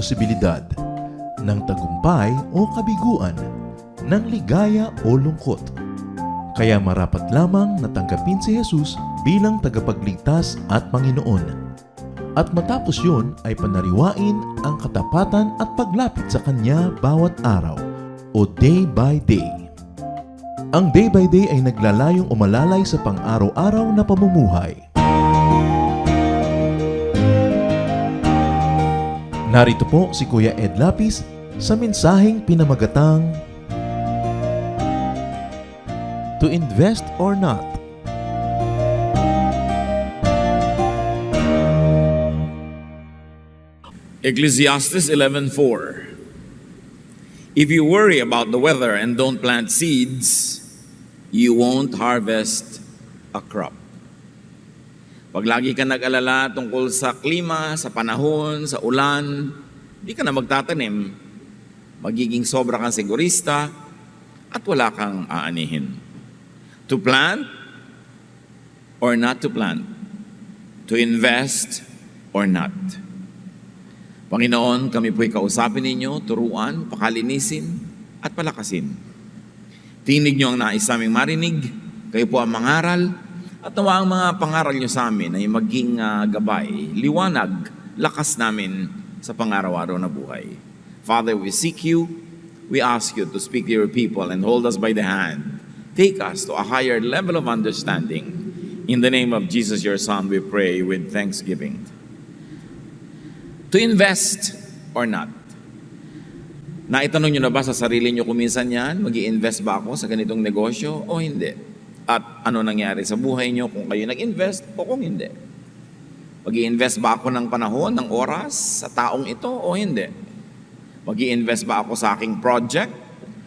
posibilidad ng tagumpay o kabiguan, ng ligaya o lungkot. Kaya marapat lamang natanggapin si Jesus bilang tagapagligtas at Panginoon. At matapos yun ay panariwain ang katapatan at paglapit sa Kanya bawat araw o day by day. Ang day by day ay naglalayong umalalay sa pang-araw-araw na pamumuhay. Narito po si Kuya Ed Lapis sa mensaheng pinamagatang To Invest or Not. Ecclesiastes 11:4. If you worry about the weather and don't plant seeds, you won't harvest a crop. Pag lagi ka nag-alala tungkol sa klima, sa panahon, sa ulan, di ka na magtatanim. Magiging sobra kang sigurista at wala kang aanihin. To plant or not to plant. To invest or not. Panginoon, kami po'y kausapin ninyo, turuan, pakalinisin, at palakasin. Tinig niyo ang nais naming marinig, kayo po ang mangaral, at nawa ang mga pangaral niyo sa amin ay maging gabay, liwanag, lakas namin sa pang-araw-araw na buhay. Father, we seek you, we ask you to speak to your people and hold us by the hand. Take us to a higher level of understanding. In the name of Jesus, your Son, we pray with thanksgiving. To invest or not. Naitanong nyo na ba sa sarili nyo kuminsan yan? Mag-i-invest ba ako sa ganitong negosyo o hindi? At ano nangyari sa buhay nyo kung kayo nag-invest o kung hindi? Mag-i-invest ba ako ng panahon, ng oras sa taong ito o hindi? Mag-i-invest ba ako sa aking project,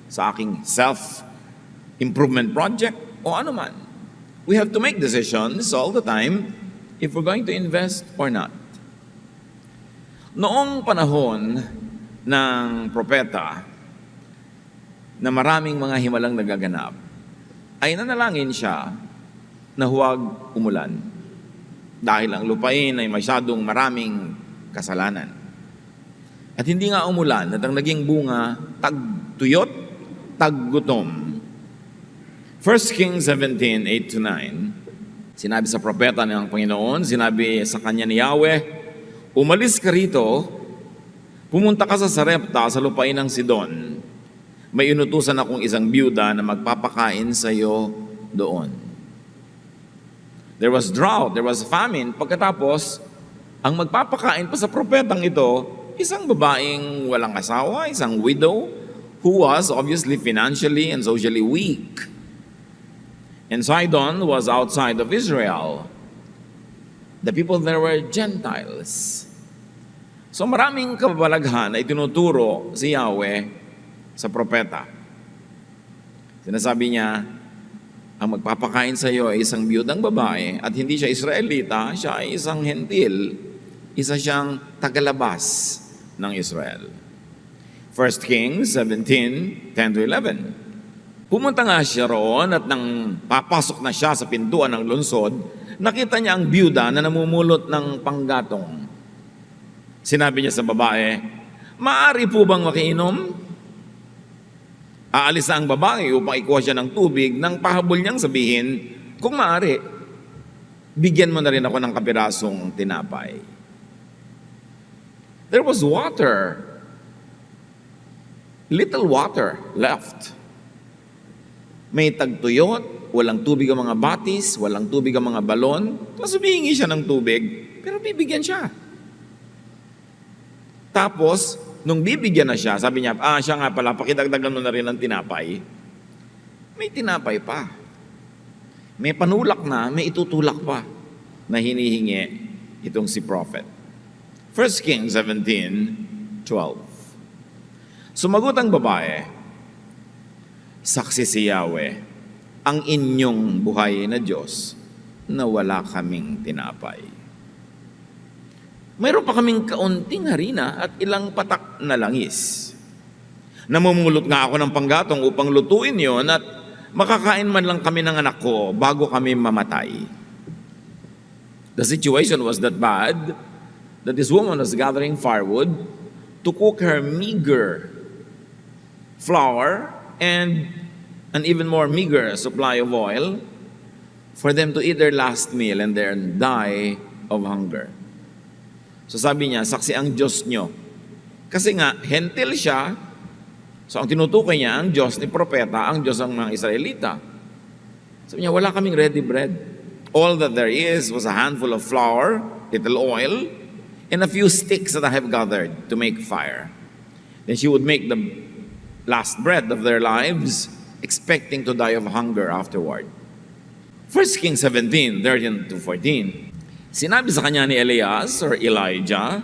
sa aking self-improvement project o ano man? We have to make decisions all the time if we're going to invest or not. Noong panahon ng propeta na maraming mga himalang nagaganap, ay nanalangin siya na huwag umulan dahil ang lupain ay masyadong maraming kasalanan. At hindi nga umulan at ang naging bunga, tagtuyot, taggutom. 1 Kings 17:8-9, sinabi sa propeta ng Panginoon, sinabi sa kanya ni Yahweh, umalis ka rito, pumunta ka sa Sarepta sa lupain ng Sidon. May inutusan akong isang byuda na magpapakain sa iyo doon. There was drought, there was famine. Pagkatapos, ang magpapakain pa sa propetang ito, isang babaeng walang asawa, isang widow, who was obviously financially and socially weak. And Sidon was outside of Israel. The people there were Gentiles. So maraming kababalaghan ay tinuturo si Yahweh sa propeta. Sinasabi niya, ang magpapakain sa iyo ay isang biyudang babae at hindi siya Israelita, siya ay isang hentil, isa siyang tagalabas ng Israel. 1 Kings 17:10-11. Pumunta nga siya roon at nang papasok na siya sa pintuan ng lungsod, nakita niya ang biyuda na namumulot ng panggatong. Sinabi niya sa babae, maaari po bang makiinom? Aalis na ang babae upang ikuha siya ng tubig nang pahabol niyang sabihin, kung maaari, bigyan mo na rin ako ng kapirasong tinapay. There was water, little water left. May tagtuyot, walang tubig ang mga batis, walang tubig ang mga balon, tapos humihingi siya ng tubig, pero bibigyan siya. Tapos, nung bibigyan na siya, sabi niya, siya nga pala, pakidagdagan mo na rin ng tinapay. May tinapay pa. May panulak na, may itutulak pa na hinihingi itong si prophet. 1 Kings 17:12. Sumagot ang babae, saksi si Yahweh, ang inyong buhay na Diyos na wala kaming tinapay. Mayroon pa kaming kaunting harina at ilang patak na langis. Namumulot nga ako ng panggatong upang lutuin yon at makakain man lang kami ng anak ko bago kami mamatay. The situation was that bad that this woman was gathering firewood to cook her meager flour and an even more meager supply of oil for them to eat their last meal and then die of hunger. So sabi niya, saksi ang Diyos nyo. Kasi nga, hentil siya, so ang tinutukoy niya, ang Diyos ni propeta, ang Diyos ng mga Israelita. Sabi niya, wala kaming ready bread. All that there is was a handful of flour, little oil, and a few sticks that I have gathered to make fire. Then she would make the last bread of their lives, expecting to die of hunger afterward. 1 Kings 17, 13-14. Sinabi sa kanya ni Elias or Elijah,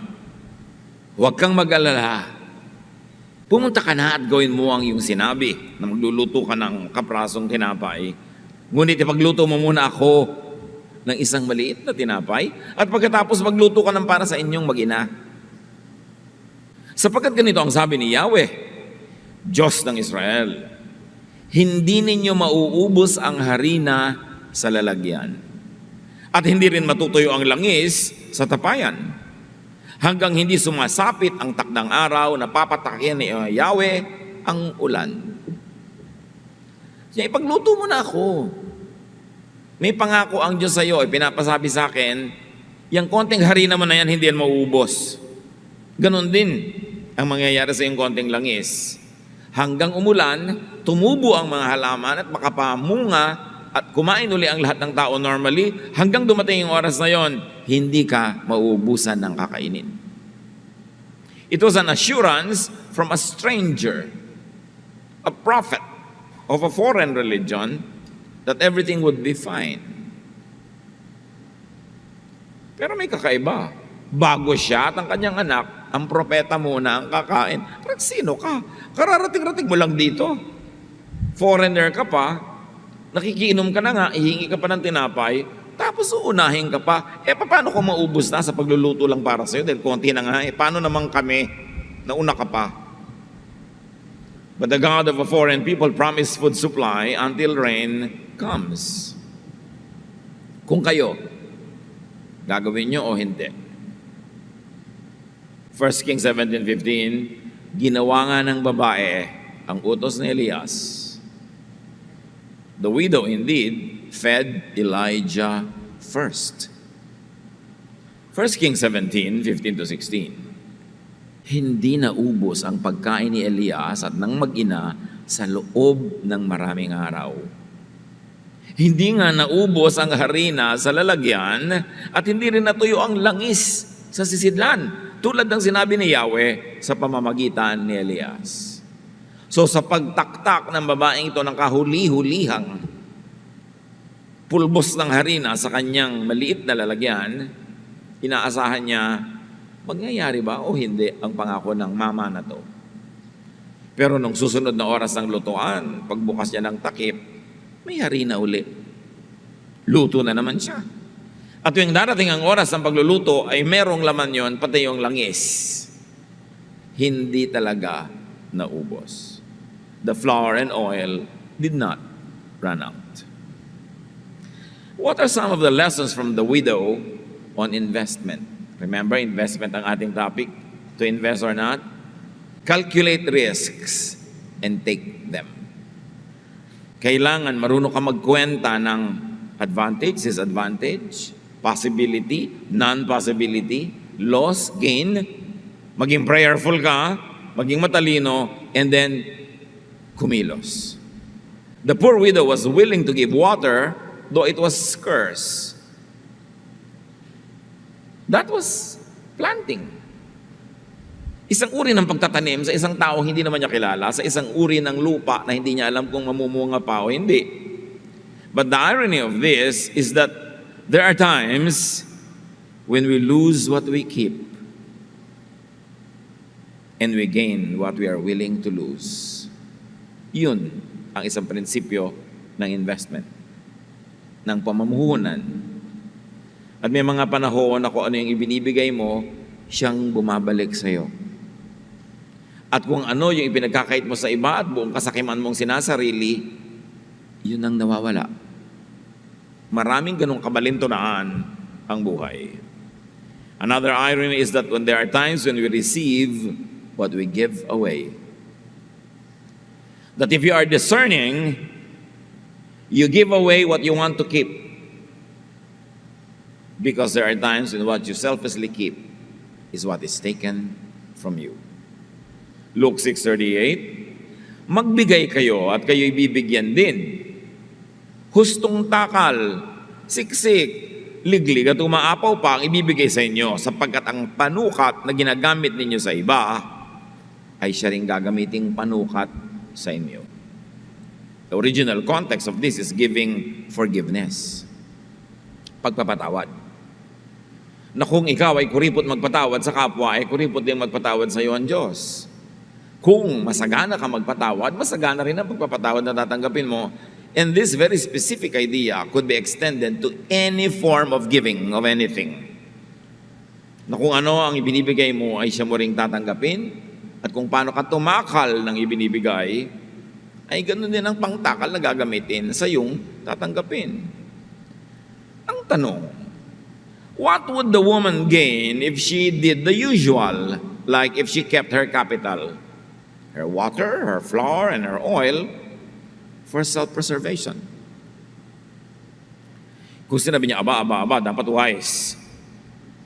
huwag kang mag-alala. Pumunta ka na at gawin mo ang iyong sinabi na magluluto ka ng kaprasong tinapay. Ngunit ipagluto mo muna ako ng isang maliit na tinapay at pagkatapos magluto ka ng para sa inyong mag-ina. Sapagkat ganito ang sabi ni Yahweh, Diyos ng Israel, hindi ninyo mauubos ang harina sa lalagyan at hindi rin matutuyo ang langis sa tapayan hanggang hindi sumasapit ang takdang araw na papatakin ni Yahweh ang ulan. Siya, ipagluto mo na ako. May pangako ang Diyos sa iyo, pinapasabi sa akin, yung konting harina mo na yan, hindi yan mauubos. Ganon din ang mangyayari sa iyong konting langis. Hanggang umulan, tumubo ang mga halaman at makapamunga at kumain uli ang lahat ng tao normally, hanggang dumating yung oras na yon, hindi ka mauubusan ng kakainin. It was an assurance from a stranger, a prophet of a foreign religion, that everything would be fine. Pero may kakaiba. Bago siya at ang kanyang anak, ang propeta muna ang kakain. Pero sino ka? Kararating-rating mo lang dito. Foreigner ka pa, nakikiinom ka na nga, ihingi ka pa ng tinapay, tapos uunahin ka pa. Paano kung maubos na sa pagluluto lang para sa'yo? Dahil konti na nga, paano naman kami? Nauna ka pa. But the God of a foreign people promised food supply until rain comes. Kung kayo, gagawin nyo o hindi? 1 Kings 17:15, ginawa nga ng babae ang utos ni Elias. The widow indeed fed Elijah first. 1 Kings 17:15-16. Hindi naubos ang pagkain ni Elias at ng mag-ina sa loob ng maraming araw. Hindi nga naubos ang harina sa lalagyan at hindi rin natuyo ang langis sa sisidlan, tulad ng sinabi ni Yahweh sa pamamagitan ni Elias. So sa pagtaktak ng babaeng ito ng kahuli-hulihang pulbos ng harina sa kanyang maliit na lalagyan, inaasahan niya, mangyayari ba o hindi ang pangako ng mama na to? Pero nung susunod na oras ng lutuan, pagbukas niya ng takip, may harina uli. Luto na naman siya. At yung darating ang oras ng pagluluto ay merong laman yon, pati yung langis. Hindi talaga naubos. The flour and oil did not run out. What are some of the lessons from the widow on investment? Remember, investment ang ating topic. To invest or not? Calculate risks and take them. Kailangan marunong ka magkwenta ng advantage, disadvantage, possibility, non-possibility, loss, gain. Maging prayerful ka, maging matalino, and then kumilos. The poor widow was willing to give water, though it was scarce. That was planting. Isang uri ng pagtatanim sa isang taong hindi naman niya kilala, sa isang uri ng lupa na hindi niya alam kung mamumunga pa o hindi. But the irony of this is that there are times when we lose what we keep and we gain what we are willing to lose. Yun ang isang prinsipyo ng investment, ng pamumuhunan. At may mga panahon na kung ano yung ibinibigay mo, siyang bumabalik sa iyo. At kung ano yung ipinagkakait mo sa iba at buong kasakiman mong sinasarili, yun ang nawawala. Maraming ganong kabalintunaan ang buhay. Another irony is that when there are times when we receive what we give away. That if you are discerning, you give away what you want to keep. Because there are times when what you selfishly keep is what is taken from you. Luke 6:38, magbigay kayo at kayo'y bibigyan din. Hustong takal, siksik, liglig at umaapaw pa ang ibibigay sa inyo, sapagkat ang panukat na ginagamit ninyo sa iba ay siya ring gagamiting panukat sa inyo. The original context of this is giving forgiveness. Pagpapatawad. Na kung ikaw ay kuripot magpatawad sa kapwa, ay kuripot din magpatawad sa iyo ang Diyos. Kung masagana ka magpatawad, masagana rin ang pagpapatawad na tatanggapin mo. And this very specific idea could be extended to any form of giving of anything. Na kung ano ang ibinibigay mo ay siya mo ring tatanggapin, at kung paano ka tumakal ng ibinibigay, ay ganoon din ang pangtakal na gagamitin sa iyong tatanggapin. Ang tanong, what would the woman gain if she did the usual, like if she kept her capital, her water, her flour, and her oil, for self-preservation? Kung sinabi niya, aba, dapat wise.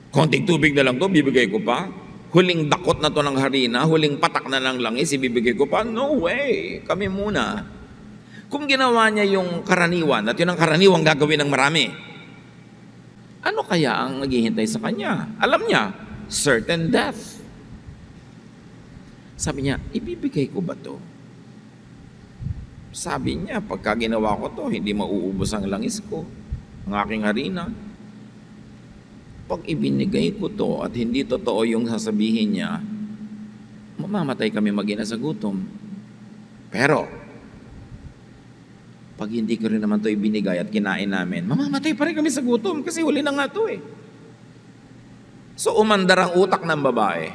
Konting tubig na lang to, bibigay ko pa. Huling dakot na to ng harina, huling patak na ng langis, ibibigay ko pa. No way, kami muna. Kung ginawa niya yung karaniwan, at yun ang karaniwang gagawin ng marami, ano kaya ang naghihintay sa kanya? Alam niya, certain death. Sabi niya, ibibigay ko ba to? Sabi niya, pagka ginawa ko to, hindi mauubos ang langis ko, ang aking harina. Pag ibinigay ko to at hindi totoo yung sasabihin niya, mamamatay kami mag-ina sa gutom. Pero, pag hindi ko rin naman to ibinigay at kinain namin, mamamatay pa rin kami sa gutom kasi huli na nga to eh. So, umandar ang utak ng babae.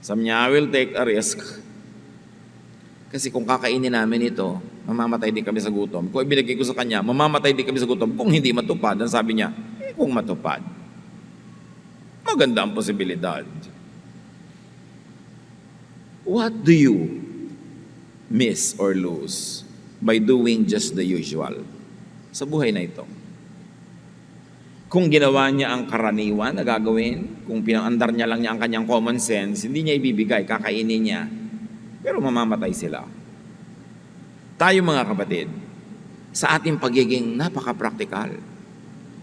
Sabi niya, I will take a risk. Kasi kung kakainin namin ito, mamamatay din kami sa gutom. Kung ibinigay ko sa kanya, mamamatay din kami sa gutom. Kung hindi matupad, ang sabi niya, kung matupad, maganda ang posibilidad. What do you miss or lose by doing just the usual sa buhay na ito? Kung ginawa niya ang karaniwan na gagawin, kung pinangandar niya lang niya ang kanyang common sense, hindi niya ibibigay, kakainin niya, pero mamamatay sila. Tayo mga kapatid, sa ating pagiging napaka-practical,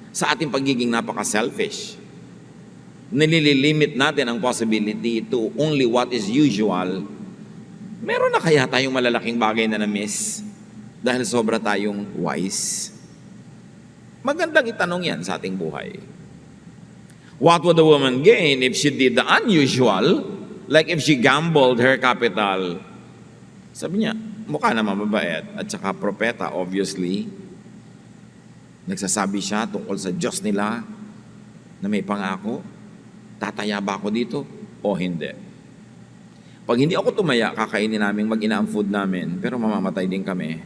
sa ating pagiging napaka-selfish, nililimit natin ang possibility to only what is usual. Meron na kaya tayong malalaking bagay na na-miss dahil sobra tayong wise? Magandang itanong yan sa ating buhay. What would the woman gain if she did the unusual, like if she gambled her capital? Sabi niya, mukha naman mabait at saka propeta, obviously. Nagsasabi siya tungkol sa Diyos nila na may pangako. Tataya ba ako dito o hindi? Pag hindi ako tumaya, kakainin namin mag-ina ang food namin, pero mamamatay din kami.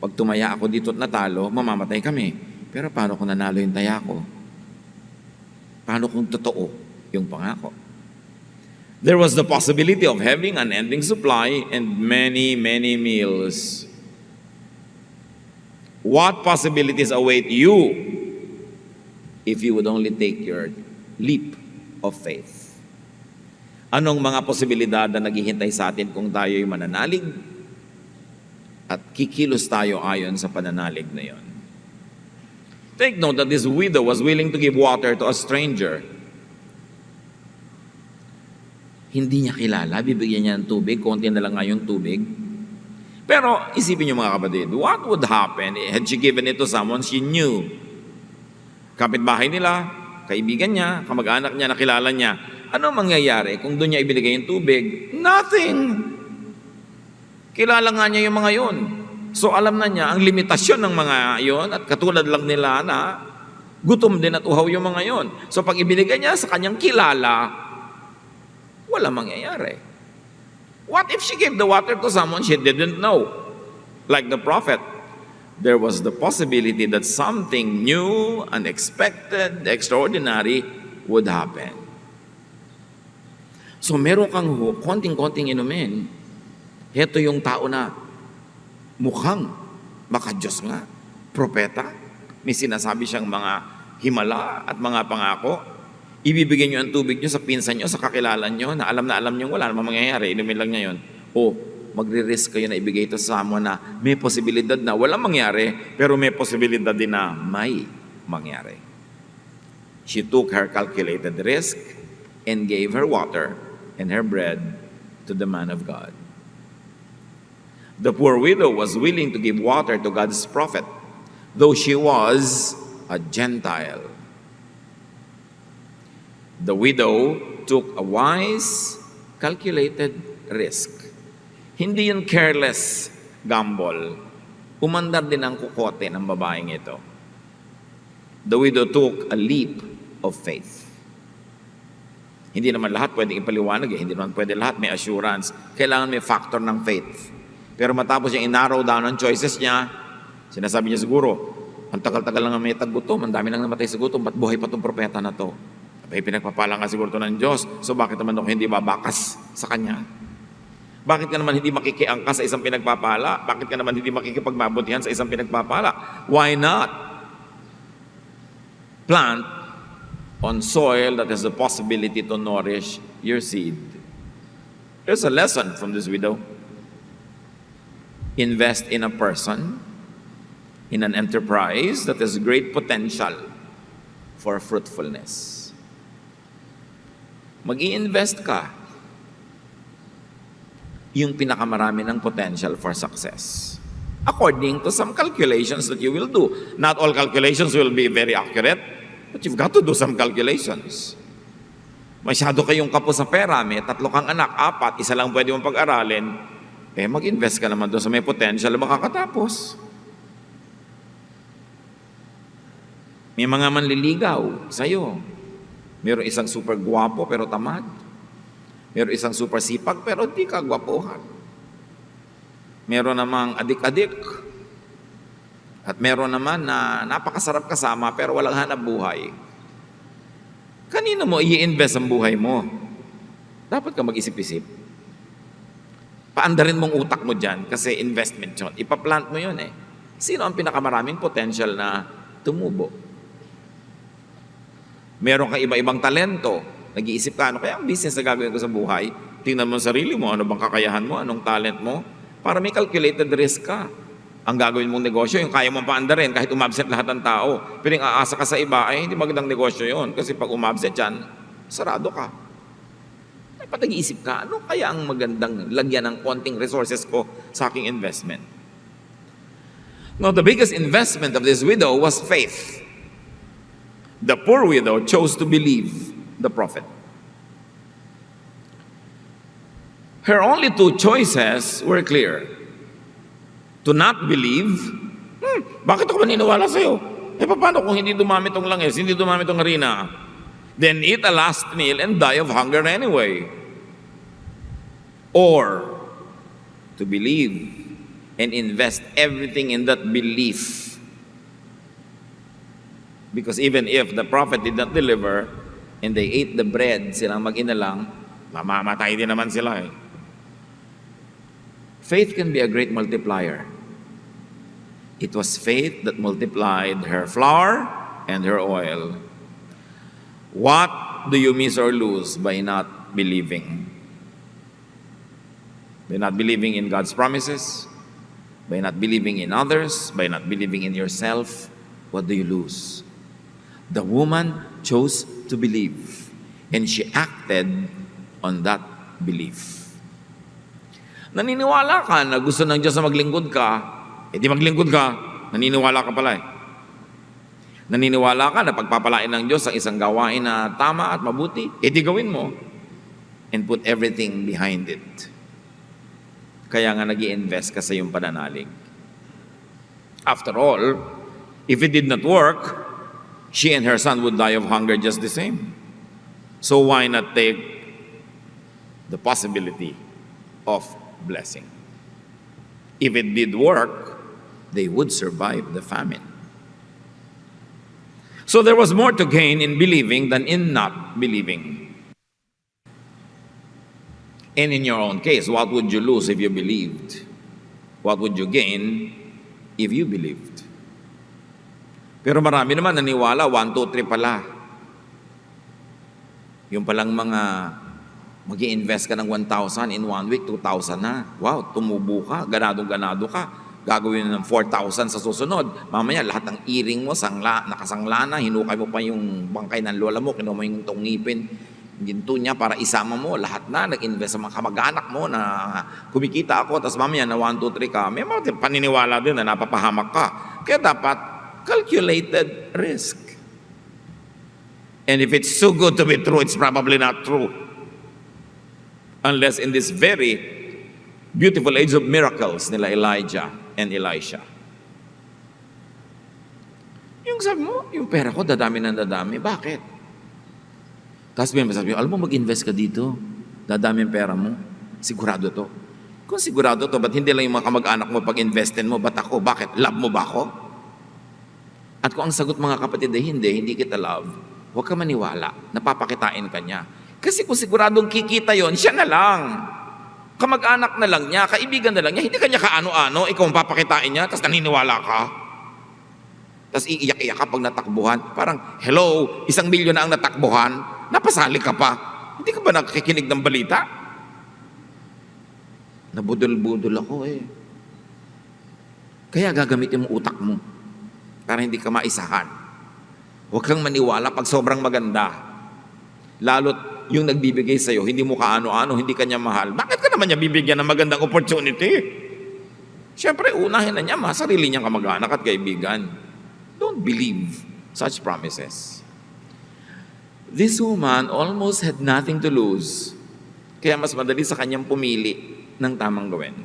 Pag tumaya ako dito at natalo, mamamatay kami. Pero paano kung nanalo yung taya ko? Paano kung totoo yung pangako? There was the possibility of having an ending supply and many, many meals. What possibilities await you if you would only take your leap of faith? Anong mga posibilidad na naghihintay sa atin kung tayo'y mananalig at kikilos tayo ayon sa pananalig na yon? Take note that this widow was willing to give water to a stranger. Hindi niya kilala, bibigyan niya ng tubig, konti na lang nga yung tubig. Pero isipin niyo mga kapatid, what would happen had she given it to someone she knew? Kapitbahay nila, kaibigan niya, kamag-anak niya, nakilala niya. Ano mangyayari kung doon niya ibinigay yung tubig? Nothing! Kilala nga niya yung mga yon. So alam na niya ang limitasyon ng mga yon at katulad lang nila na gutom din at uhaw yung mga yon. So pag ibinigay niya sa kanyang kilala, wala mangyayari. What if she gave the water to someone she didn't know? Like the prophet, there was the possibility that something new, unexpected, extraordinary would happen. So meron kang konting-konting inumin. Heto yung tao na mukhang makadiyos nga, propeta. May sinasabi siyang mga himala at mga pangako. Ibibigay niyo ang tubig niyo sa pinsan niyo, sa kakilala niyo, na alam niyo wala namang mangyayari, inumin lang niya yun. O magre-risk kayo na ibigay ito sa someone na may posibilidad na walang mangyari, pero may posibilidad din na may mangyari. She took her calculated risk and gave her water and her bread to the man of God. The poor widow was willing to give water to God's prophet, though she was a Gentile. The widow took a wise, calculated risk. Hindi yun careless gamble. Umandar din ang kukote ng babaeng ito. The widow took a leap of faith. Hindi naman lahat pwedeng ipaliwanag. Hindi naman pwede lahat may assurance. Kailangan may factor ng faith. Pero matapos yung inarrow down ang choices niya, sinasabi niya siguro, ang tagal-tagal lang may taggutom, ang dami nang namatay sa gutom, ba't buhay pa itong propeta na to? Abay, pinagpapala nga siguro ito ng Diyos. So bakit naman ako hindi babakas sa Kanya? Bakit ka naman hindi makikiangkas sa isang pinagpapala? Bakit ka naman hindi makikipagbabutihan sa isang pinagpapala? Why not plant on soil that has the possibility to nourish your seed? There's a lesson from this widow. Invest in a person, in an enterprise that has great potential for fruitfulness. Mag-i-invest ka yung pinakamarami ng potential for success. According to some calculations that you will do. Not all calculations will be very accurate, but you've got to do some calculations. Masyado kayong kapo sa pera, may 3 kang anak, 4, isa lang pwede mong pag-aralin, mag-invest ka naman doon sa may potential na makakatapos. May mga manliligaw sa'yo. Mayroon isang super gwapo pero tamad. Mayroon isang super sipag pero di ka gwapuhan. Meron namang adik-adik. At meron naman na napakasarap kasama pero walang hanap buhay. Kanino mo i-invest ang buhay mo? Dapat ka mag-isip-isip. Paandarin mong utak mo dyan kasi investment yun. Ipaplant mo yun eh. Sino ang pinakamaraming potential na tumubo? Meron ka iba-ibang talento. Nag-iisip ka, ano kaya ang business na gagawin ko sa buhay? Tingnan mo ang sarili mo, ano bang kakayahan mo, anong talent mo, para may calculated risk ka. Ang gagawin mong negosyo, yung kaya mong paandarin, kahit umabsent lahat ng tao. Pero yung aasa ka sa iba, ay hindi magandang negosyo yon. Kasi pag umabsent yan, sarado ka. Dapat nag-iisip ka, ano kaya ang magandang lagyan ng konting resources ko sa aking investment? Now, the biggest investment of this widow was faith. The poor widow chose to believe the prophet. Her only 2 choices were clear. To not believe, bakit ako maniniwala sa'yo? Paano kung hindi dumami tong langis, hindi dumami tong harina? Then eat a last meal and die of hunger anyway. Or to believe and invest everything in that belief. Because even if the prophet did not deliver, and they ate the bread, silang mag-ina lang, mamamatay din naman sila eh. Faith can be a great multiplier. It was faith that multiplied her flour and her oil. What do you miss or lose by not believing? By not believing in God's promises? By not believing in others? By not believing in yourself? What do you lose? The woman chose to believe, and she acted on that belief. Naniniwala ka na gusto ng Diyos na maglingkod ka, di maglingkod ka, naniniwala ka pala eh. Naniniwala ka na pagpapalain ng Diyos ang isang gawain na tama at mabuti, di gawin mo, and put everything behind it. Kaya nga nag-i-invest ka sa iyong pananalig. After all, if it did not work, she and her son would die of hunger just the same. So why not take the possibility of blessing? If it did work, they would survive the famine. So there was more to gain in believing than in not believing. And in your own case, what would you lose if you believed? What would you gain if you believed? Pero marami naman naniwala, 1, 2, 3 pala. Yung palang mga mag-i-invest ka ng 1,000 in 1 week, 2,000 na. Wow, tumubo ka, ganado-ganado ka. Gagawin ng 4,000 sa susunod. Mamaya, lahat ng earring mo, nakasangla na, hinukay mo pa yung bangkay ng lola mo, kinuha mo yung tungipin, ginto niya para isama mo, lahat na, nag-invest sa mga kamag-anak mo na kumikita ako, tapos mamaya na 1, 2, 3 ka, may mga paniniwala din na napapahamak ka. Kaya dapat, calculated risk. And if it's so good to be true, it's probably not true. Unless in this very beautiful age of miracles nila Elijah and Elisha. Yung sabi mo, yung pera ko dadami ng dadami. Bakit? Tapos may masabi, alam mo mag-invest ka dito, dadami ang pera mo. Sigurado to. Kung sigurado to, ba't hindi lang yung mga kamag-anak mo pag-investin mo? Ba't ako? Bakit? Love mo ba ako? At kung ang sagot mga kapatid ay hindi kita love, huwag ka maniwala, napapakitain ka niya. Kasi kung siguradong kikita yon, siya na lang. Kamag-anak na lang niya, kaibigan na lang niya, hindi ka niya kaano-ano, ikaw ang papakitain niya, tapos naniniwala ka. Tapos iiyak-iyak ka pag natakbuhan. Parang, hello, 1 milyon na ang natakbuhan, napasali ka pa. Hindi ka ba nakikinig ng balita? Nabudol-budol ako eh. Kaya gagamitin mo utak mo para hindi ka maisahan. Huwag kang maniwala pag sobrang maganda. Lalo't yung nagbibigay sa'yo, hindi mo kaano-ano, hindi kanya mahal. Bakit ka naman niya bibigyan ng magandang opportunity? Siyempre, unahin na niya sarili niyang kamag-anak at kaibigan. Don't believe such promises. This woman almost had nothing to lose. Kaya mas madali sa kanyang pumili ng tamang gawin.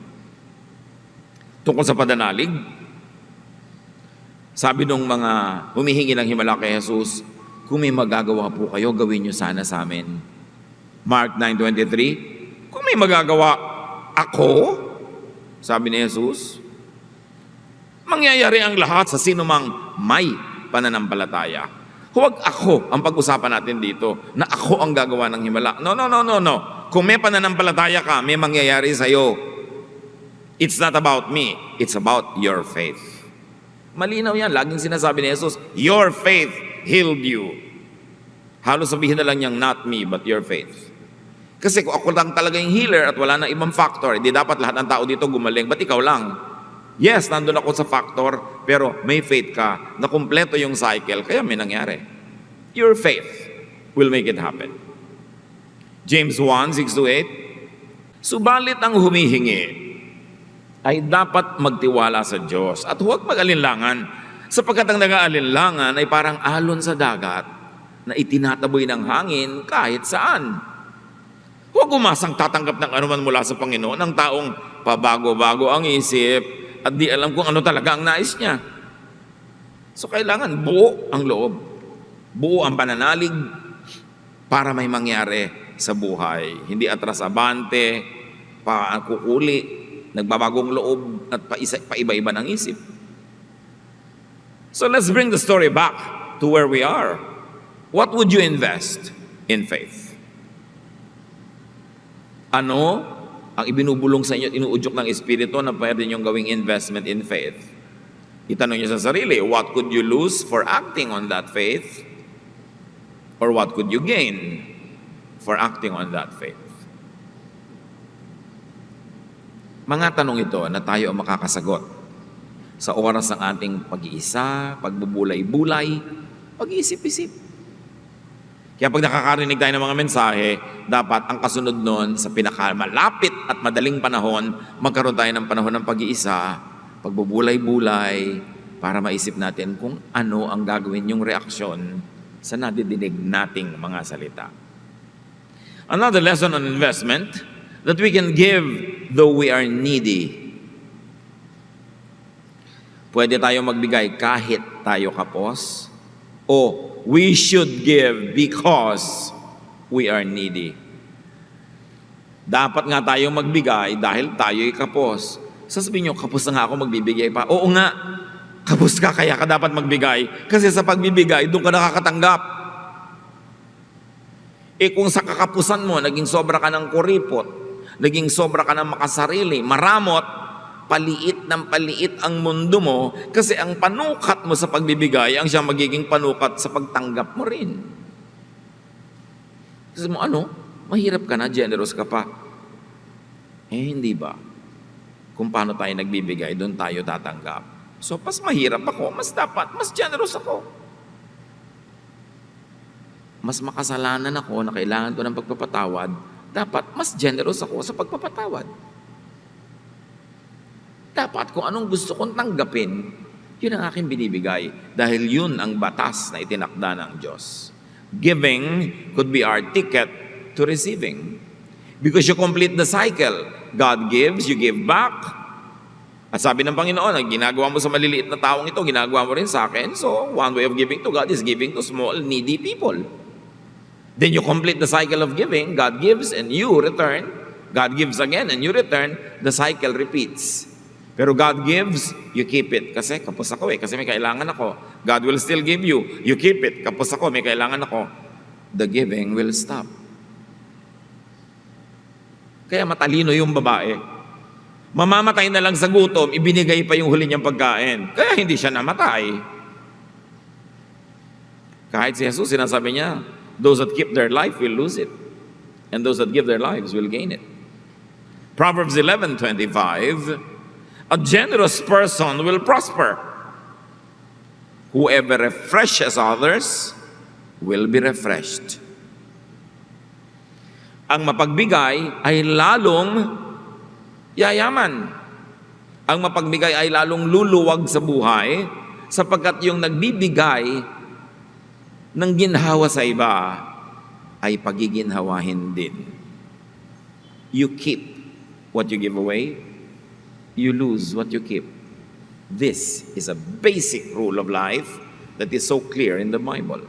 Tungkol sa pananalig, sabi nung mga humihingi ng himala kay Jesus, kung may magagawa po kayo, gawin niyo sana sa amin. Mark 9:23, kung may magagawa ako, sabi ni Jesus, mangyayari ang lahat sa sinumang may pananampalataya. Huwag ako ang pag-usapan natin dito na ako ang gagawa ng himala. No. Kung may pananampalataya ka, may mangyayari sa'yo. It's not about me. It's about your faith. Malinaw yan. Laging sinasabi ni Jesus, your faith healed you. Halos sabihin na lang niyang, not me, but your faith. Kasi kung ako lang talaga yung healer at wala na ibang factor, hindi dapat lahat ng tao dito gumaling. Ba't ikaw lang? Yes, nandun ako sa factor, pero may faith ka na kumpleto yung cycle, kaya may nangyari. Your faith will make it happen. James 1:6-8, subalit ang humihingi ay dapat magtiwala sa Diyos at huwag mag-alinlangan, sapagkat ang nag-aalinlangan ay parang alon sa dagat na itinataboy ng hangin kahit saan. Huwag umasang tatanggap ng anuman mula sa Panginoon ng taong pabago-bago ang isip at di alam kung ano talaga ang nais niya. So kailangan buo ang loob, buo ang pananalig para may mangyari sa buhay. Hindi atras-abante, pakukuli, nagbabagong loob at paiba-iba ng isip. So let's bring the story back to where we are. What would you invest in faith? Ano ang ibinubulong sa inyo at inuudyok ng Espiritu na pwede niyong gawing investment in faith? Itanong niyo sa sarili, what could you lose for acting on that faith? Or what could you gain for acting on that faith? Mga tanong ito na tayo ang makakasagot sa oras ng ating pag-iisa, pagbubulay-bulay, pag-iisip-isip. Kaya pag nakakarinig tayo ng mga mensahe, dapat ang kasunod nun sa pinakamalapit at madaling panahon, magkaroon tayo ng panahon ng pag-iisa, pagbubulay-bulay, para maisip natin kung ano ang gagawin yung reaksyon sa nadidinig nating mga salita. Another lesson on investment, that we can give though we are needy. Pwede tayo magbigay kahit tayo kapos, o we should give because we are needy. Dapat nga tayong magbigay dahil tayo'y kapos. Sasabihin nyo, kapos na nga ako, magbibigay pa. Oo nga, kapos ka kaya ka dapat magbigay. Kasi sa pagbibigay, doon ka nakakatanggap. Kung sa kakapusan mo, naging sobra ka ng kuripot, naging sobra ka na makasarili, maramot, paliit ng paliit ang mundo mo kasi ang panukat mo sa pagbibigay ang siya magiging panukat sa pagtanggap mo rin. Kasi mo, mahirap ka na, generous ka pa. Hindi ba? Kung paano tayo nagbibigay, doon tayo tatanggap. So, mas mahirap ako, mas generous ako. Mas makasalanan ako na kailangan ko ng pagpapatawad, dapat mas generous ako sa pagpapatawad. Dapat kung anong gusto kong tanggapin, yun ang aking binibigay dahil yun ang batas na itinakda ng Diyos. Giving could be our ticket to receiving. Because you complete the cycle. God gives, you give back. At sabi ng Panginoon, ang ginagawa mo sa maliliit na taong ito, ginagawa mo rin sa akin. So, one way of giving to God is giving to small, needy people. Then you complete the cycle of giving. God gives and you return. God gives again and you return. The cycle repeats. Pero God gives, you keep it. Kasi kapos ako kasi may kailangan ako. God will still give you. You keep it. Kapos ako, may kailangan ako. The giving will stop. Kaya matalino yung babae. Mamamatay na lang sa gutom, ibinigay pa yung huli niyang pagkain. Kaya hindi siya namatay. Kahit si Jesus, sinasabi niya, those that keep their life will lose it. And those that give their lives will gain it. Proverbs 11:25, a generous person will prosper. Whoever refreshes others will be refreshed. Ang mapagbigay ay lalong yayaman. Ang mapagbigay ay lalong luluwag sa buhay sapagkat yung nagbibigay ng ginhawa sa iba ay pagiginhawahin din. You keep what you give away, you lose what you keep. This is a basic rule of life that is so clear in the Bible.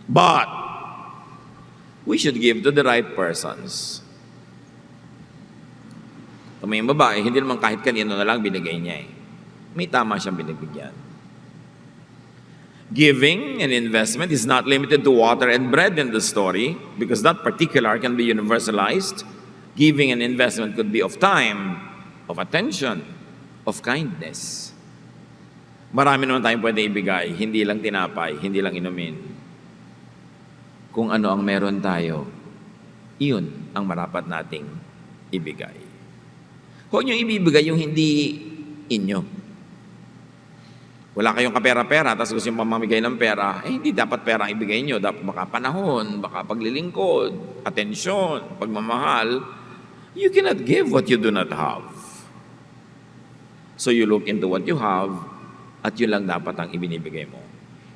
But we should give to the right persons. Kami yung babae, hindi naman kahit kanino na lang binigay niya. May tama siyang binibigyan. Giving and investment is not limited to water and bread in the story because that particular can be universalized. Giving and investment could be of time, of attention, of kindness. Marami naman tayong pwede ibigay, hindi lang tinapay, hindi lang inumin. Kung ano ang meron tayo, iyon ang marapat nating ibigay. Huwag niyo ibibigay yung hindi inyo. Wala kayong kapera-pera, tapos gusto nyo pamamigay ng pera, hindi dapat pera ang ibigay nyo. Dapat baka panahon, baka paglilingkod, atensyon, pagmamahal. You cannot give what you do not have. So you look into what you have, at yun lang dapat ang ibinibigay mo.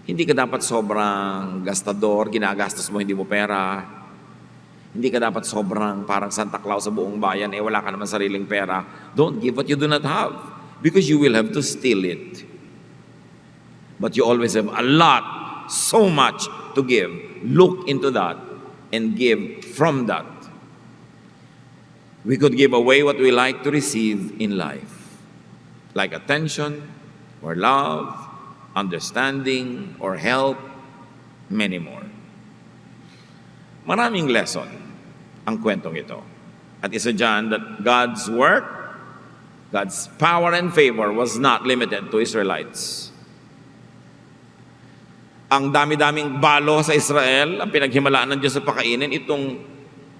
Hindi ka dapat sobrang gastador, ginagastos mo, hindi mo pera. Hindi ka dapat sobrang parang Santa Claus sa buong bayan, wala ka naman sariling pera. Don't give what you do not have because you will have to steal it. But you always have a lot, so much to give. Look into that and give from that. We could give away what we like to receive in life, like attention or love, understanding or help, many more. Maraming lesson ang kwentong ito. At isa dyan that God's work, God's power and favor was not limited to Israelites. Ang dami-daming balo sa Israel, ang pinaghimalaan ng Diyos sa pakainin, itong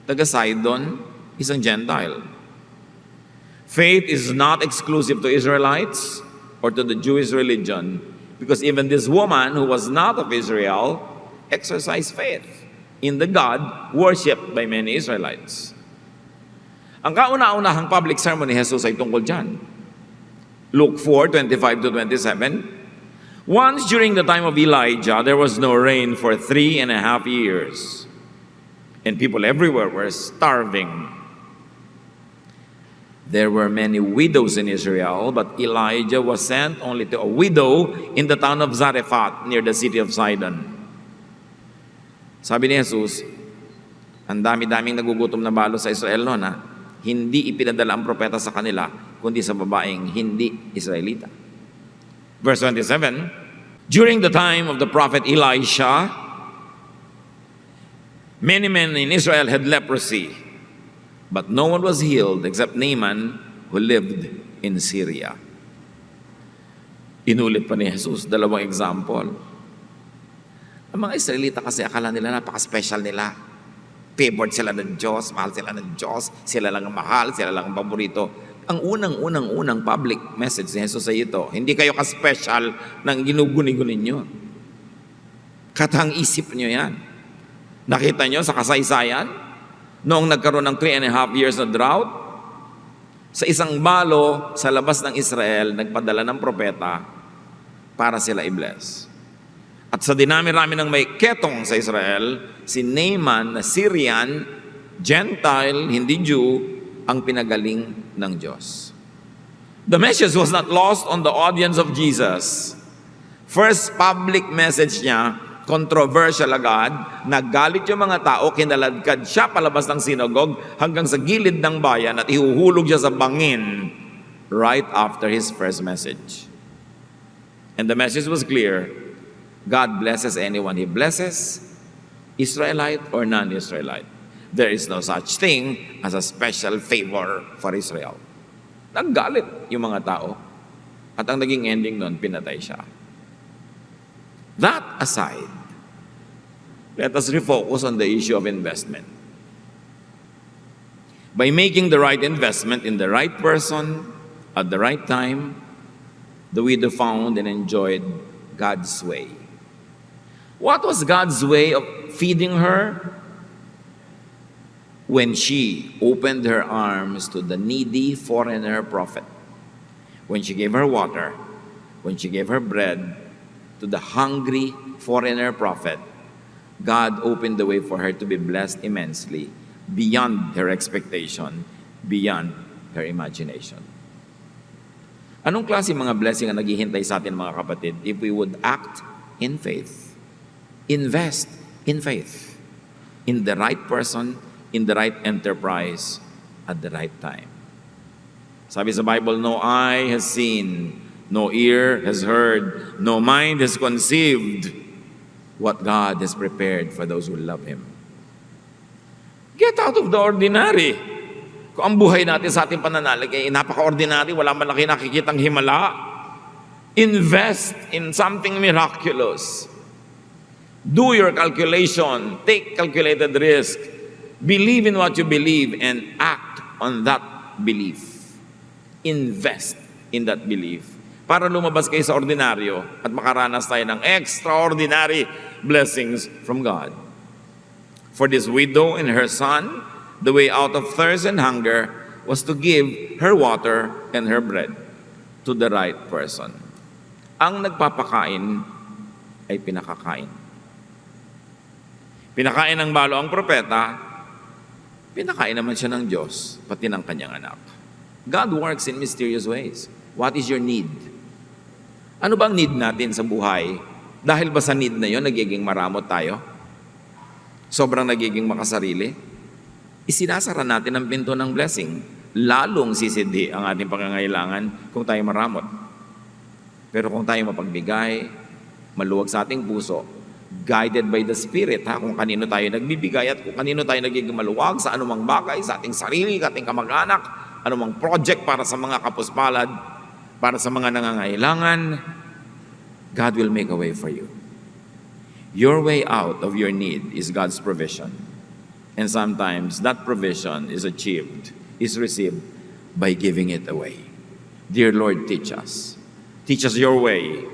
taga-Sidon, isang Gentile. Faith is not exclusive to Israelites or to the Jewish religion because even this woman who was not of Israel exercised faith in the God worshipped by many Israelites. Ang kauna-unahang public sermon ni Jesus ay tungkol dyan. Luke 4:25-27. Once during the time of Elijah, there was no rain for 3.5 years, and people everywhere were starving. There were many widows in Israel, but Elijah was sent only to a widow in the town of Zarephath near the city of Sidon. Sabi ni Jesus, ang dami-daming nagugutom na balo sa Israel noon, hindi ipinadala ang propeta sa kanila, kundi sa babaeng hindi Israelita. Verse 27, during the time of the prophet Elisha, many men in Israel had leprosy. But no one was healed except Naaman who lived in Syria. Inulit pa ni Jesus, dalawang example. Ang mga Israelita kasi akala nila napaka-special nila. Favored sila ng Diyos, mahal sila ng Diyos, sila lang ang mahal, sila lang ang paborito. Ang unang public message ni Jesus ay ito, hindi kayo ka-special ng ginuguni-guni nyo. Katang isip nyo yan. Nakita nyo sa kasaysayan, noong nagkaroon ng 3.5 years na drought, sa isang balo sa labas ng Israel, nagpadala ng propeta para sila i-bless. At sa dinami-rami ng may ketong sa Israel, si Naaman na Syrian, Gentile, hindi Jew, ang pinagaling ng Diyos. The message was not lost on the audience of Jesus. First public message niya, controversial agad, naggalit yung mga tao, kinaladkad siya palabas ng sinagog hanggang sa gilid ng bayan at ihuhulog siya sa bangin right after his first message. And the message was clear. God blesses anyone He blesses, Israelite or non-Israelite. There is no such thing as a special favor for Israel. Naggalit yung mga tao at ang naging ending nun, pinatay siya. That aside, let us refocus on the issue of investment. By making the right investment in the right person at the right time, the widow found and enjoyed God's way. What was God's way of feeding her? When she opened her arms to the needy foreigner prophet. When she gave her water, when she gave her bread to the hungry foreigner prophet, God opened the way for her to be blessed immensely, beyond her expectation, beyond her imagination. Anong klase mga blessing ang naghihintay sa atin mga kapatid if we would act in faith? Invest in faith. In the right person, in the right enterprise, at the right time. Sabi sa Bible, no eye has seen, no ear has heard, no mind has conceived what God has prepared for those who love Him. Get out of the ordinary. Kung ang buhay natin sa ating pananalig ay napaka-ordinary, wala man laki nakikitang himala, invest in something miraculous. Do your calculation, take calculated risk, believe in what you believe, and act on that belief. Invest in that belief. Para lumabas kayo sa ordinaryo at makaranas tayo ng extraordinary blessings from God. For this widow and her son, the way out of thirst and hunger was to give her water and her bread to the right person. Ang nagpapakain ay pinakakain. Pinakain ng balo ang propeta, pinakain naman siya ng Diyos, pati ng kanyang anak. God works in mysterious ways. What is your need? Ano bang need natin sa buhay? Dahil ba sa need na yon nagiging maramot tayo? Sobrang nagiging makasarili? Isinasara natin ang pinto ng blessing. Lalong sisidhi ang ating pangangailangan kung tayo maramot. Pero kung tayo mapagbigay, maluwag sa ating puso, guided by the Spirit, kung kanino tayo nagbibigay at kung kanino tayo nagiging maluwag sa anumang bagay, sa ating sarili, ating kamag-anak, anumang project para sa mga kapuspalad, para sa mga nangangailangan, God will make a way for you. Your way out of your need is God's provision. And sometimes that provision is achieved, is received by giving it away. Dear Lord, teach us. Teach us your way.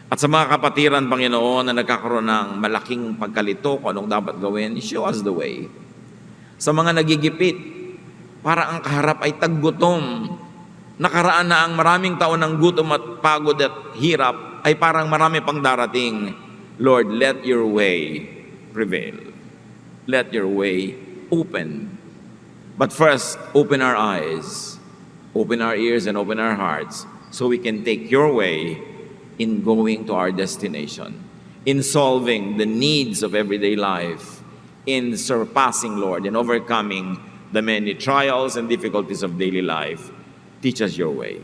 At sa mga kapatiran, Panginoon, na nagkakaroon ng malaking pagkalito kung anong dapat gawin, show us the way. Sa mga nagigipit, para ang kaharap ay taggutom. Nakaraan na ang maraming taon ng gutom at pagod at hirap, ay parang marami pang darating. Lord, let your way prevail. Let your way open. But first, open our eyes, open our ears, and open our hearts so we can take your way in going to our destination, in solving the needs of everyday life, in surpassing, Lord, and overcoming the many trials and difficulties of daily life. Teach us your way.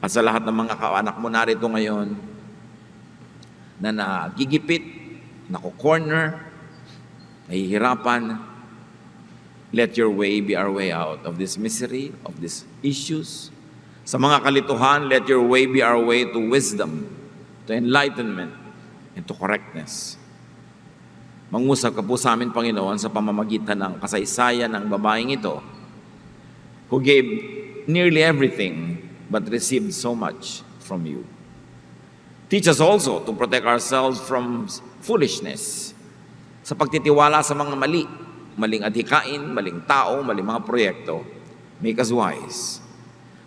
At sa lahat ng mga kaanak mo narito ngayon, na nagigipit, nako-corner, nahihirapan, let your way be our way out of this misery, of these issues. Sa mga kalituhan, let your way be our way to wisdom, to enlightenment, and to correctness. Mangusap ka po sa amin, Panginoon, sa pamamagitan ng kasaysayan ng babaeng ito, who gave nearly everything but received so much from you. Teach us also to protect ourselves from foolishness, sa pagtitiwala sa mga maling adhikain, maling tao, maling mga proyekto. Make us wise.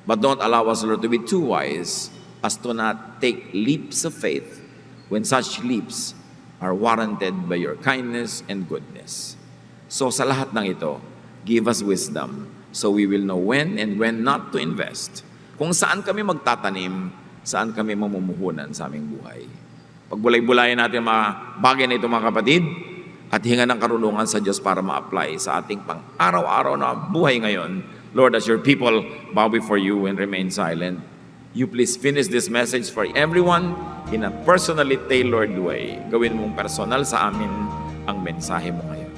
But don't allow us, Lord, to be too wise as to not take leaps of faith when such leaps are warranted by your kindness and goodness. So sa lahat ng ito, give us wisdom so we will know when and when not to invest. Kung saan kami magtatanim, saan kami mamumuhunan sa aming buhay. Pagbulay-bulayan natin mga bagay na ito, mga kapatid, at hinga ng karunungan sa Diyos para ma-apply sa ating pang-araw-araw na buhay ngayon. Lord, as your people bow before you and remain silent, you please finish this message for everyone in a personally tailored way. Gawin mong personal sa amin ang mensahe mo ngayon.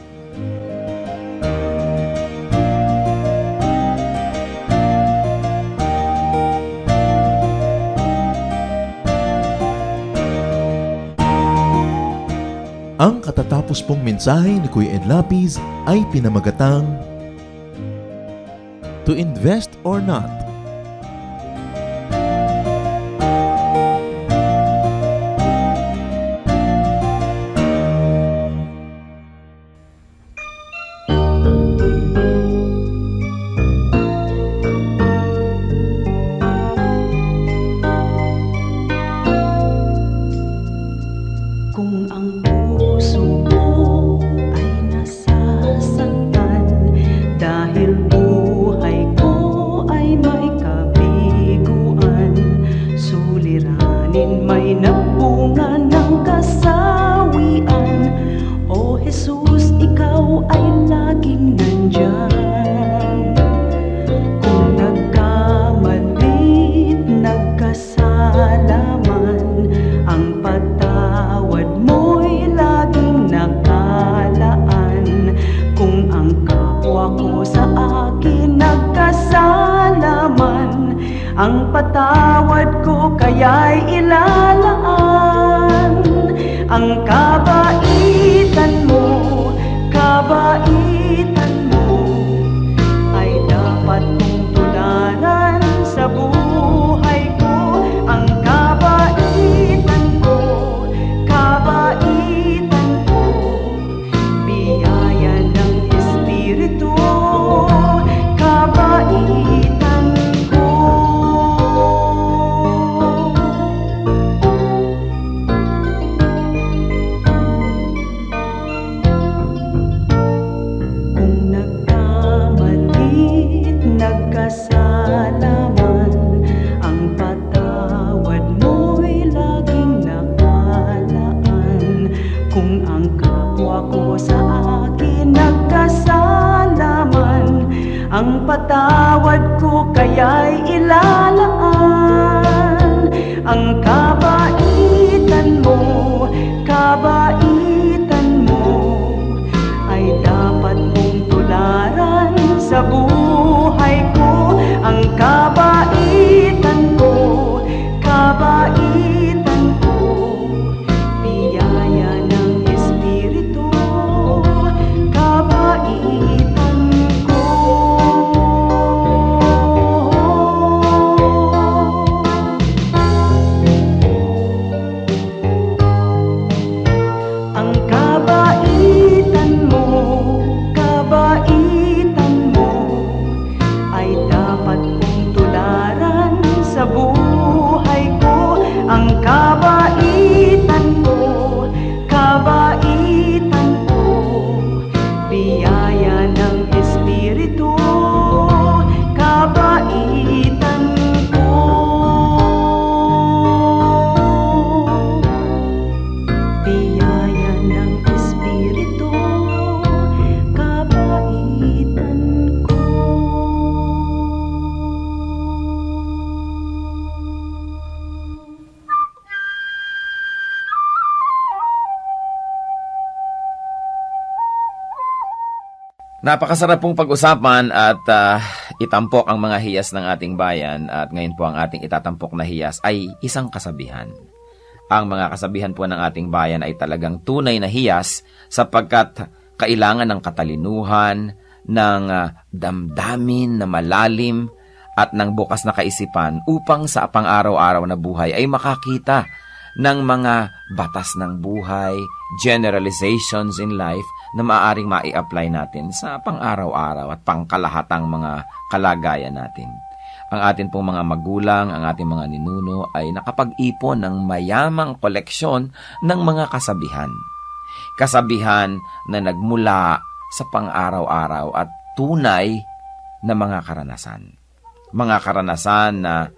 Ang katatapos pong mensahe ni Kuya Ed Lapiz ay pinamagatang To Invest or Not. Kung ang puso mo ay nasasaktan dahil buhay ko ay may kabiguan, suliranin may nagbunga ng kasawian. O Jesus, ikaw ay laging nandyan. Kung nagkamali't nagkasalaman, ang patawad mo'y laging nakalaan. Kung ang kapwa ko sa akin nagkasalaman, ang patawad ko kaya'y ilalaan. Ang kabaitan mo ay dapat kong tularan sa buhay ko. Ang kabaitan ko, biyaya ng Espiritu, kabaitan ko. Kung nagkamali't nagkasalaman, ang patawad mo'y laging nakalaan. Kung ang kapwa ko sa akin nagkasalaman, ang patawad ko kaya'y ilalaan. Ang kabaitan mo ay dapat mong tularan sa buhay ko. Ang kabaitan ko, biyaya ng Espiritu, kabaitan ko. Napakasarap pong pag-usapan at itampok ang mga hiyas ng ating bayan at ngayon po ang ating itatampok na hiyas ay isang kasabihan. Ang mga kasabihan po ng ating bayan ay talagang tunay na hiyas sapagkat kailangan ng katalinuhan, ng damdamin na malalim at ng bukas na kaisipan upang sa pang-araw-araw na buhay ay makakita ng mga batas ng buhay, generalizations in life na maaaring mai-apply natin sa pang-araw-araw at pangkalahatang mga kalagayan natin. Ang atin pong mga magulang, ang ating mga ninuno ay nakapag-ipon ng mayamang koleksyon ng mga kasabihan. Kasabihan na nagmula sa pang-araw-araw at tunay na mga karanasan. Mga karanasan na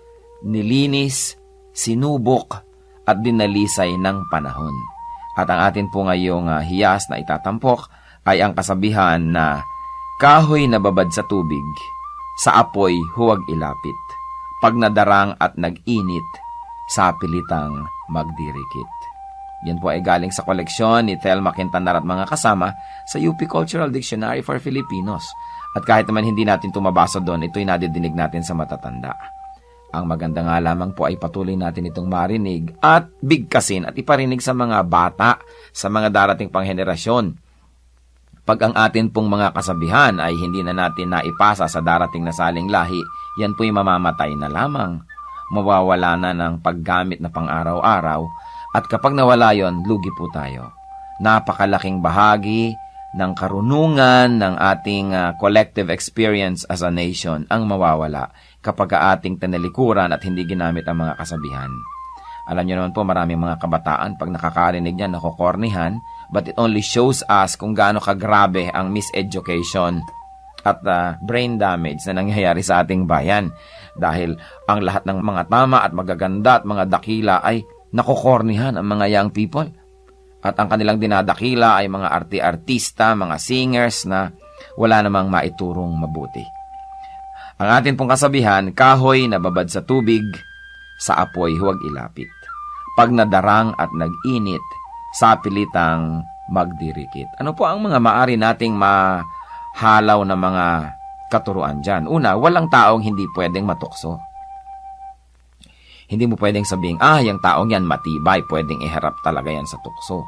nilinis, sinubok at dinalisay ng panahon. At ang atin po ngayong hiyas na itatampok ay ang kasabihan na kahoy na babad sa tubig, sa apoy huwag ilapit. Pag nadarang at nag-init, sa pilitang magdirikit. Yan po ay galing sa koleksyon ni Thelma Quintanar at mga kasama sa UP Cultural Dictionary for Filipinos. At kahit naman hindi natin tumabasa doon, ito'y nadidinig natin sa matatanda. Ang maganda nga lamang po ay patuloy natin itong marinig at bigkasin at iparinig sa mga bata, sa mga darating pang henerasyon. Pag ang atin pong mga kasabihan ay hindi na natin naipasa sa darating na saling lahi, yan po'y mamamatay na lamang. Mawawala na ng paggamit na pang-araw-araw at kapag nawala yon, lugi po tayo. Napakalaking bahagi ng karunungan ng ating collective experience as a nation ang mawawala kapag ating tinalikuran at hindi ginamit ang mga kasabihan. Alam niyo naman po, maraming mga kabataan pag nakakarinig niyan, nakokornihan, but it only shows us kung gaano kagrabe ang miseducation at brain damage na nangyayari sa ating bayan. Dahil ang lahat ng mga tama at magaganda at mga dakila ay nakokornihan ang mga young people. At ang kanilang dinadakila ay mga artista, mga singers na wala namang maiturong mabuti. Ang atin pong kasabihan, kahoy na babad sa tubig, sa apoy huwag ilapit. Pag nadarang at nag-init, sa pilitang magdirikit. Ano po ang mga maari nating mahalaw na mga katuruan dyan? Una, walang taong hindi pwedeng matukso. Hindi mo pwedeng sabing, yung taong yan matibay, pwedeng iharap talaga yan sa tukso.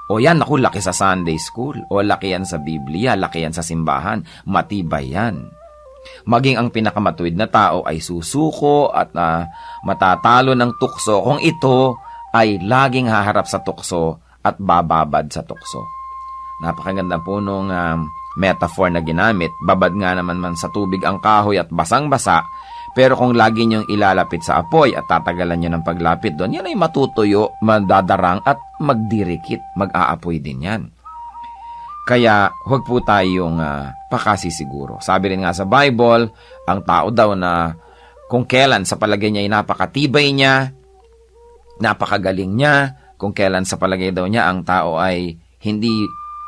O yan, naku, laki sa Sunday school. O laki yan sa Biblia, laki yan sa simbahan. Matibay yan. Maging ang pinakamatuwid na tao ay susuko at matatalo ng tukso kung ito ay laging haharap sa tukso at bababad sa tukso. Napakaganda po nung metaphor na ginamit. Babad nga naman sa tubig ang kahoy at basang-basa. Pero kung lagi niyong ilalapit sa apoy at tatagalan niyo ng paglapit doon, yan ay matutuyo, madadarang at magdirikit, mag-aapoy din yan. Kaya huwag po tayong pakasisiguro. Sabi rin nga sa Bible, ang tao daw na kung kailan sa palagay niya ay napakatibay niya, napakagaling niya, kung kailan sa palagay daw niya ang tao ay hindi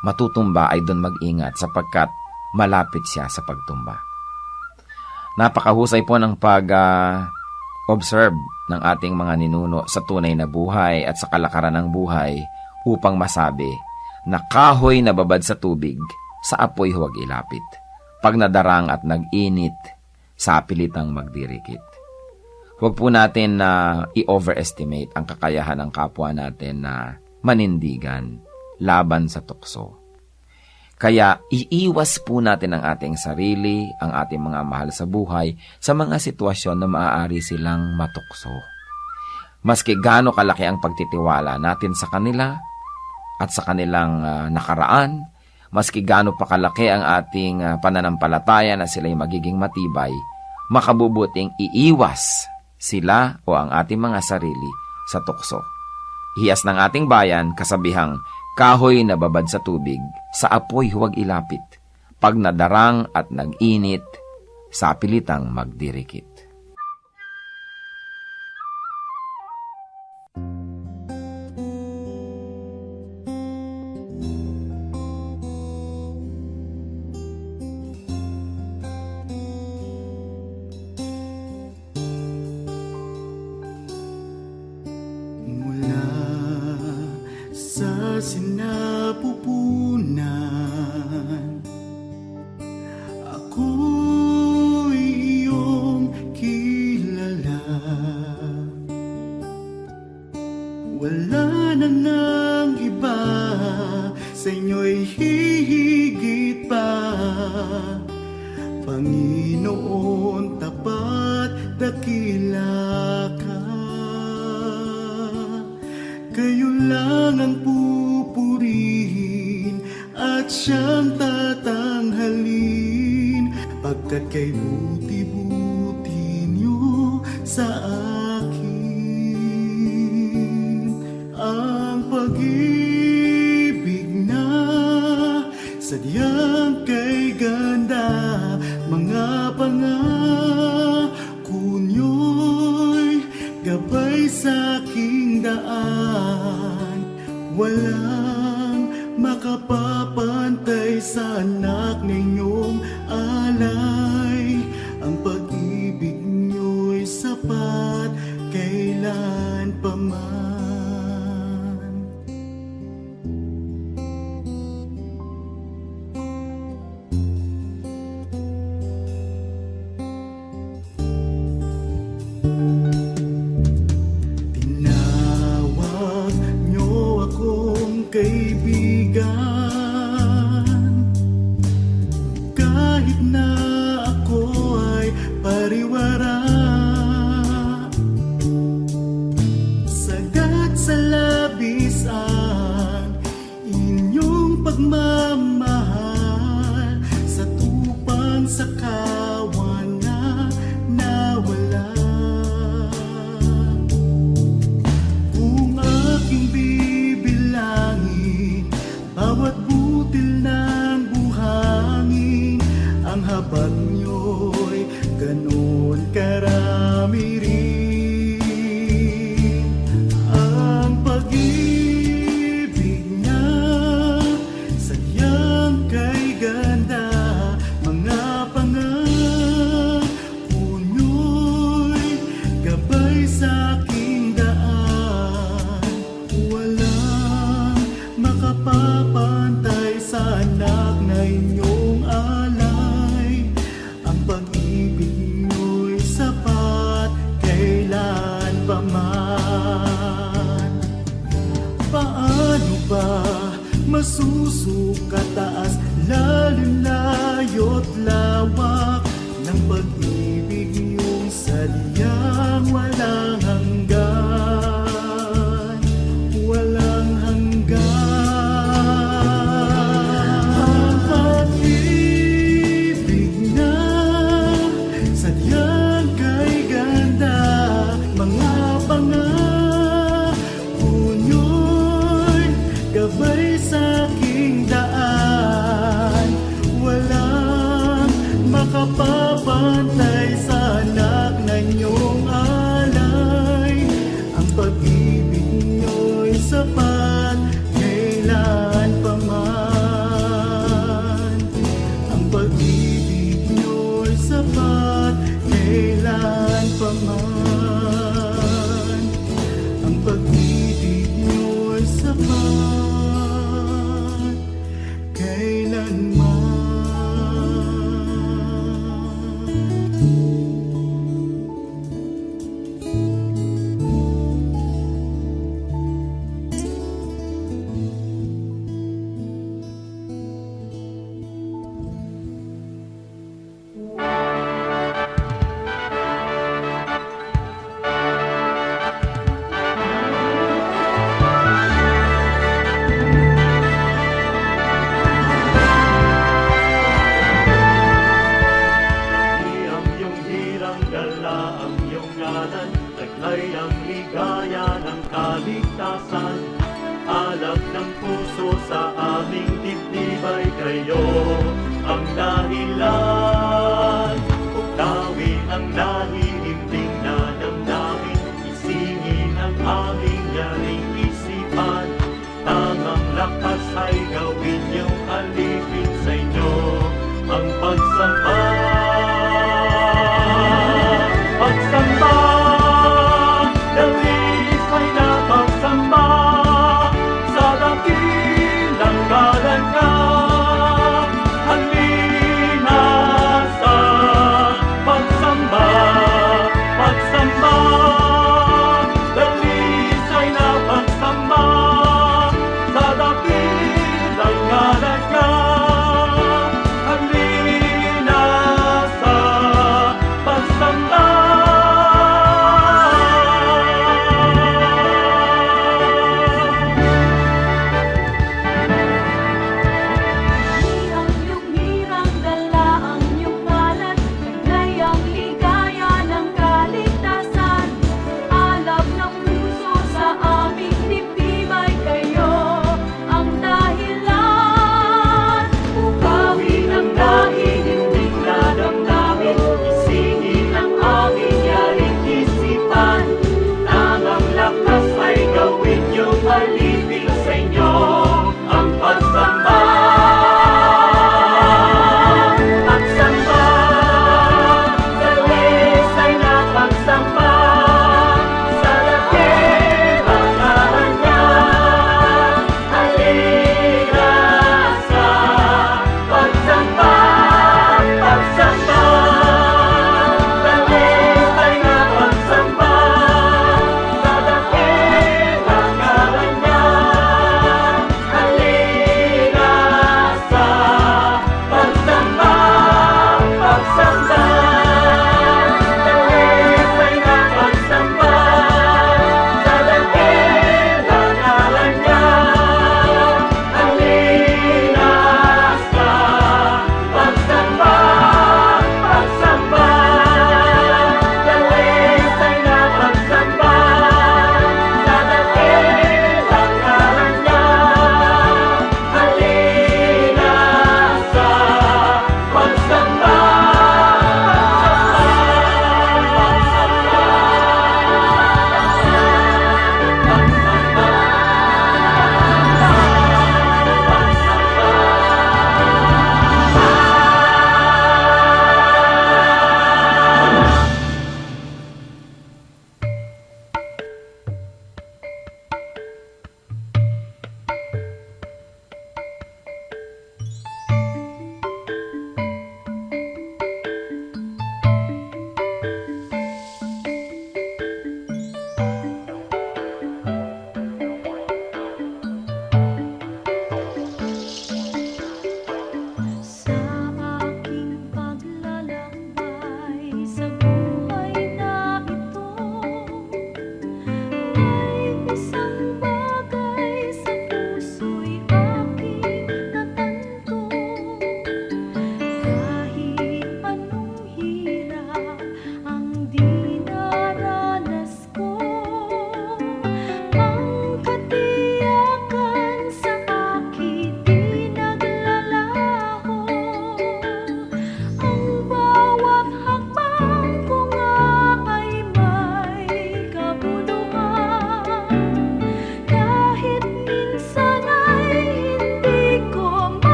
matutumba ay doon mag-ingat sapagkat malapit siya sa pagtumba. Napakahusay po ng pag-observe ng ating mga ninuno sa tunay na buhay at sa kalakaran ng buhay upang masabi na kahoy na babad sa tubig, sa apoy huwag ilapit. Pag nadarang at nag-init, sa pilitang magdirikit. Huwag po natin na i-overestimate ang kakayahan ng kapwa natin na manindigan laban sa tukso. Kaya iiwas po natin ang ating sarili, ang ating mga mahal sa buhay, sa mga sitwasyon na maaari silang matukso. Maski gaano kalaki ang pagtitiwala natin sa kanila at sa kanilang nakaraan, maski gaano pa kalaki ang ating pananampalataya na sila'y magiging matibay, makabubuting iiwas sila o ang ating mga sarili sa tukso. Hiyas ng ating bayan, kasabihang, kahoy na babad sa tubig, sa apoy huwag ilapit. Pag nadarang at nag-init, sa pilitang magdirikit. Mula sa sinapupunan dakila ka. Kayo lang ang pupurihin at siyang tatanghalin, pagkat kay buti-buti niyo sa akin. Ang pag-ibig na sadyang kay ganda, mga pangako niyo'y gabay sa aking daan. Walang makapapantay sa anak ninyong alay. Ang pag-ibig niyo'y sapat kailan pa man. Tinawag niyo akong kaibigan, kahit na ako ay pariwara. Sagat sa labis ang inyong pagmamahal, sa tupang sa kawan na nawala. Kung aking bibilangin bawat butil ng buhangin, ang habag niyo'y ganon karami rin. Ang pag-ibig na sadyang kay ganda, mga pangako niyo'y gabay sa aking daan. Walang makapapantay sa anak na inyong alay. Ang pag-ibig niyo'y sapat kailan pa man. Paano ba masusukat taas, lalim, layo't lawak ng pag-ibig niyong sadyang walang hanggan, walang hanggan. Ang pag-ibig na sadyang kay ganda, mga pangako niyo'y gabay sa aking daan. Walang makapapantay sa anak na inyong alay. Ang pag-ibig niyo'y sapat kailan pa man. Ang pag-ibig niyo'y sapat kailan pa man. Ang pag-ibig niyo'y sapat kailanman. Ang iyong hirang dala, ang iyong ngalan, taglay ang ligaya ng kaligtasan. Alab ng puso sa aming dibdib ay kayo ang dahilan. Uktawin ang nahihimbing na damdamin, isingin ang aming yaring isipan. Tamang lakas ay gawin niyong alipin sa inyo ang pagsamba. Pagsamba, dalis ay napagsamba sa dakilang ngalan niya. Halina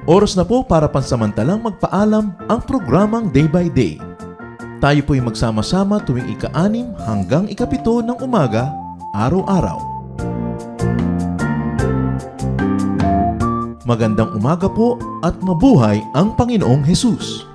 Oras na po para pansamantalang magpaalam ang programang Day by Day. Tayo po'y magsama-sama tuwing ika-6 hanggang ika-7 ng umaga, araw-araw. Magandang umaga po at mabuhay ang Panginoong Hesus!